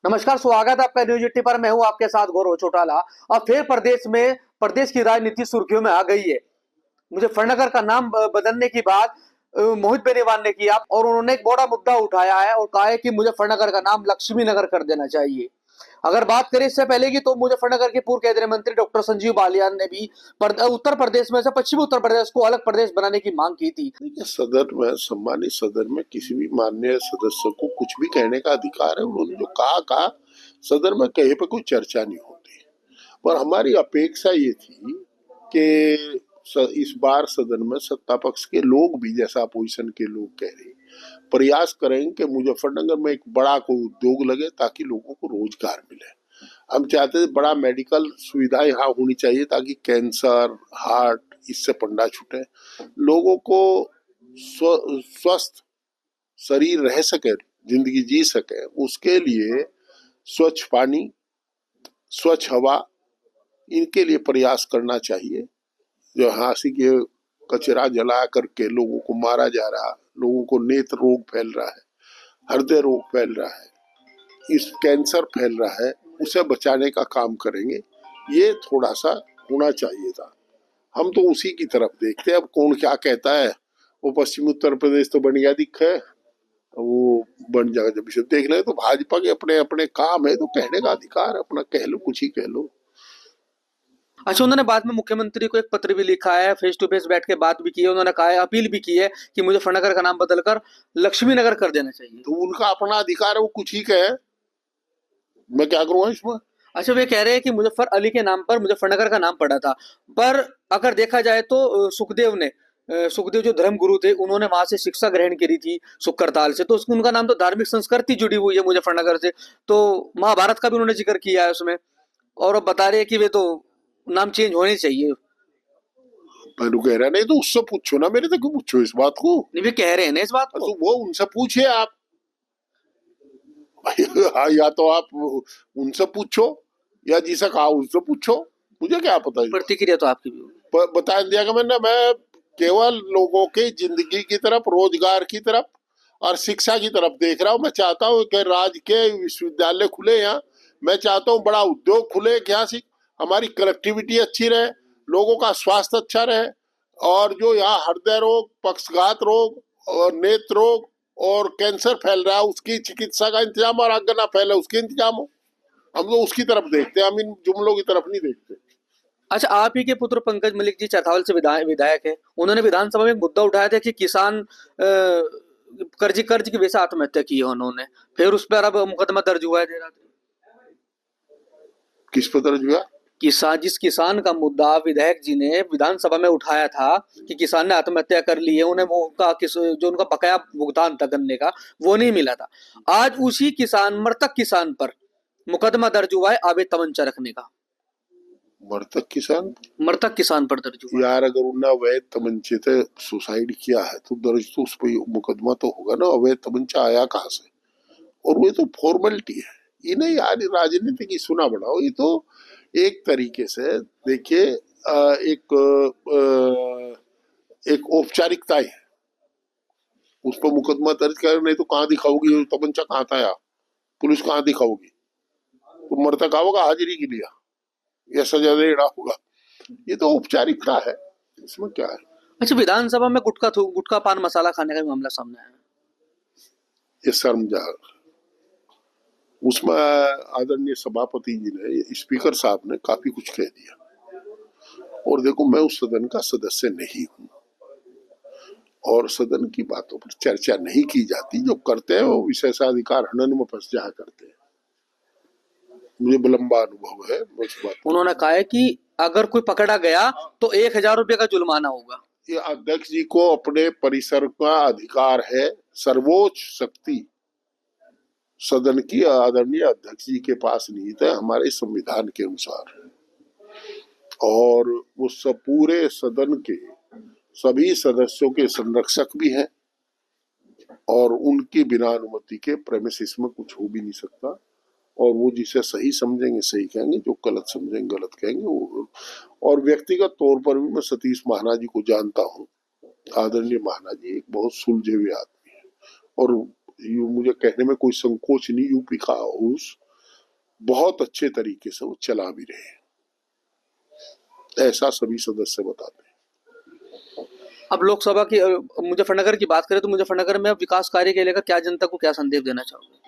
नमस्कार, स्वागत है आपका न्यूज 80 पर। मैं हूं आपके साथ गौरव चौटाला। अब फिर प्रदेश की राजनीति सुर्खियों में आ गई है। मुजफ्फरनगर का नाम बदलने की बात मोहित बेनीवाल ने किया और उन्होंने एक बड़ा मुद्दा उठाया है और कहा है कि मुजफ्फरनगर का नाम लक्ष्मी नगर कर देना चाहिए। अगर बात करें इससे पहले की, तो मुजफ्फरनगर के पूर्व केंद्रीय मंत्री डॉक्टर संजीव बालियान ने भी उत्तर प्रदेश में से पश्चिमी उत्तर प्रदेश को अलग प्रदेश बनाने की मांग की थी। देखिए, सदन में, सम्मानित सदन में किसी भी माननीय सदस्य को कुछ भी कहने का अधिकार है। उन्होंने जो कहा सदन में कहीं पे कोई चर्चा नहीं होती। पर हमारी अपेक्षा ये थी कि इस बार सदन में सत्ता पक्ष के लोग भी, जैसा अपोजिशन के लोग कह रहे हैं, प्रयास करें कि मुजफ्फरनगर में एक बड़ा कोई उद्योग लगे ताकि लोगों को रोजगार मिले। हम चाहते थे बड़ा मेडिकल सुविधा यहाँ होनी चाहिए ताकि कैंसर, हार्ट, इससे पंडा छूटे, लोगों को स्वस्थ शरीर रह सके, जिंदगी जी सके। उसके लिए स्वच्छ पानी, स्वच्छ हवा, इनके लिए प्रयास करना चाहिए। जो हांसी के कचरा जला करके लोगों को मारा जा रहा, लोगों को नेत्र रोग फैल रहा है, हृदय रोग फैल रहा है, इस कैंसर फैल रहा है, उसे बचाने का काम करेंगे। ये थोड़ा सा होना चाहिए था। हम तो उसी की तरफ देखते हैं। अब कौन क्या कहता है, वो पश्चिमी उत्तर प्रदेश तो बन गया दिख है, वो बन जाएगा जब इसे देख ले। तो भाजपा के अपने अपने काम है, तो कहने का अधिकार अपना कह लो, कुछ ही कह लो। अच्छा, उन्होंने बाद में मुख्यमंत्री को एक पत्र भी लिखा है, फेस टू फेस बैठ के बात भी की है। उन्होंने कहा है, अपील भी की है कि मुजफ्फरनगर का नाम बदलकर लक्ष्मी नगर कर देना चाहिए। तो उनका अपना अधिकार है, वो कुछ ही कहे, मैं क्या करूँगा इसमें। अच्छा, वे कह रहे हैं कि मुजफ्फर अली के नाम पर मुजफ्फरनगर का नाम पड़ा था, पर अगर देखा जाए तो सुखदेव जो धर्म गुरु थे, उन्होंने वहां से शिक्षा ग्रहण करी थी सुक्करताल से, तो उनका नाम तो धार्मिक संस्कृति जुड़ी हुई है मुजफ्फरनगर से। तो महाभारत का भी उन्होंने जिक्र किया है उसमें, और अब बता रहे हैं कि वे तो नाम चेंज होने चाहिए। मैं तो कह रहा नहीं, तो उससे पूछो ना, मेरे तक क्यों पूछो इस बात को। नहीं, वे कह रहे हैं ना इस बात को। तो वो उनसे पूछिए आप। या तो आप उनसे पूछो, या जिसे कहा उनसे पूछो, मुझे क्या पता। प्रतिक्रिया तो आपकी भी होगी। बता दिया कि मैं केवल लोगों की जिंदगी की तरफ, रोजगार की तरफ और शिक्षा की तरफ देख रहा हूँ। मैं चाहता हूँ कि राज्य के विश्वविद्यालय खुले यहाँ। मैं चाहता हूँ बड़ा उद्योग खुले, यहाँ से हमारी कनेक्टिविटी अच्छी रहे, लोगों का स्वास्थ्य अच्छा रहे, और जो यहाँ हृदय रोग, पक्षघात रोग और नेत्र रोग और कैंसर फैल रहा है, उसकी चिकित्सा का इंतजाम, और आगे ना फैले उसके इंतजाम हो। हम लोग उसकी तरफ देखते हैं, हम इन जुमलों की तरफ नहीं देखते। अच्छा, आप ही के पुत्र पंकज मलिक जी चरथावल से विधायक है। उन्होंने विधानसभा में एक मुद्दा उठाया था कि किसान कर्ज की वजह से आत्महत्या की है उन्होंने। फिर उस पर अब मुकदमा दर्ज हुआ है देर रात। किस पर दर्ज हुआ? जिस किसान का मुद्दा विधायक जी ने विधानसभा में उठाया था कि किसान ने आत्महत्या कर ली है, उन्हें वो जो उनका बकाया भुगतान था गन्ने का, वो नहीं मिला था। आज उसी मृतक किसान पर मुकदमा दर्ज हुआ है अवैध तमंचा रखने का। मृतक किसान पर दर्ज हुआ। यार, अगर उन्हें अवैध तमंचे से सुसाइड किया है तो दर्ज तो उस पर मुकदमा तो होगा ना। अवैध तमंचा आया कहाँ से? और वो तो फॉर्मेलिटी है। ये नहीं यार, राजनीति की सुना बढ़ाओ। ये तो एक तरीके से देखिए, एक औपचारिकता है। उस पर मुकदमा दर्ज कर, नहीं तो कहाँ दिखाओगी तमंचा कहाँ था यार? पुलिस कहाँ दिखाओगी? तो मृतक आओगा हाजिरी के लिए या सजा देना होगा? ये तो औपचारिकता है, इसमें क्या है। अच्छा, विधानसभा में गुटखा पान मसाला खाने का भी मामला सामने आया। ये शर्मनाक। उसमें आदरणीय सभापति जी ने, स्पीकर साहब ने काफी कुछ कह दिया। और देखो, मैं उस सदन का सदस्य नहीं हूँ और सदन की बातों पर चर्चा नहीं की जाती। जो करते हैं वो विशेषाधिकार हनन में फंस जाया करते हैं। मुझे लंबा अनुभव है उस बात। उन्होंने कहा है कि अगर कोई पकड़ा गया तो 1,000 रुपये का जुर्माना होगा। ये अध्यक्ष जी को अपने परिसर का अधिकार है। सर्वोच्च शक्ति सदन की आदरणीय अध्यक्ष जी के पास निहित है, हमारे संविधान के अनुसार। और वो सब पूरे सदन के सभी सदस्यों के संरक्षक भी हैं, और उनकी बिना अनुमति के प्रेमिसिस में कुछ हो भी नहीं सकता। और वो जिसे सही समझेंगे सही कहेंगे, जो गलत समझेंगे गलत कहेंगे। और व्यक्तिगत तौर पर भी मैं सतीश महाना जी को जानता हूँ। आदरणीय महाना जी एक बहुत सुलझे हुए आदमी है, और मुझे कहने में कोई संकोच नहीं, यूपी का हाउस बहुत अच्छे तरीके से वो चला भी रहे हैं, ऐसा सभी सदस्य बताते हैं। अब लोकसभा की मुजफ्फरनगर की बात करें तो मुजफ्फरनगर में अब विकास कार्य के लेकर क्या जनता को क्या संदेश देना चाहोगे?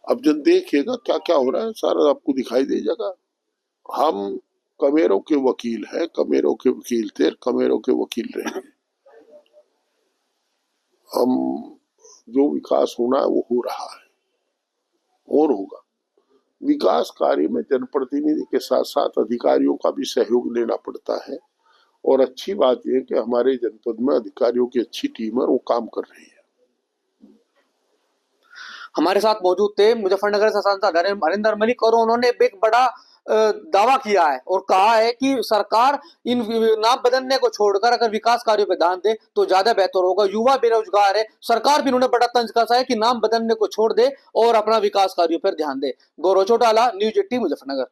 अब जब देखिएगा क्या क्या हो रहा है सारा आपको दिखाई दे जाएगा। हम कमेरों के वकील हैं, कमेरों के वकील थे, कमेरों के वकील रहे। हम जो विकास होना है वो हो रहा है और होगा। विकास कार्य में जनप्रतिनिधि के साथ साथ अधिकारियों का भी सहयोग लेना पड़ता है और अच्छी बात यह कि हमारे जनपद में अधिकारियों की अच्छी टीम है, वो काम कर रही है। हमारे साथ मौजूद थे मुजफ्फरनगर से सांसद हरिंदर मलिक और उन्होंने एक बड़ा दावा किया है और कहा है कि सरकार इन नाम बदलने को छोड़कर अगर विकास कार्यों पर ध्यान दे तो ज्यादा बेहतर होगा। युवा बेरोजगार है, सरकार भी उन्होंने बड़ा तंज कसा है कि नाम बदलने को छोड़ दे और अपना विकास कार्यों पर ध्यान दे। गौरव चौटाला, न्यूज 18 मुजफ्फरनगर।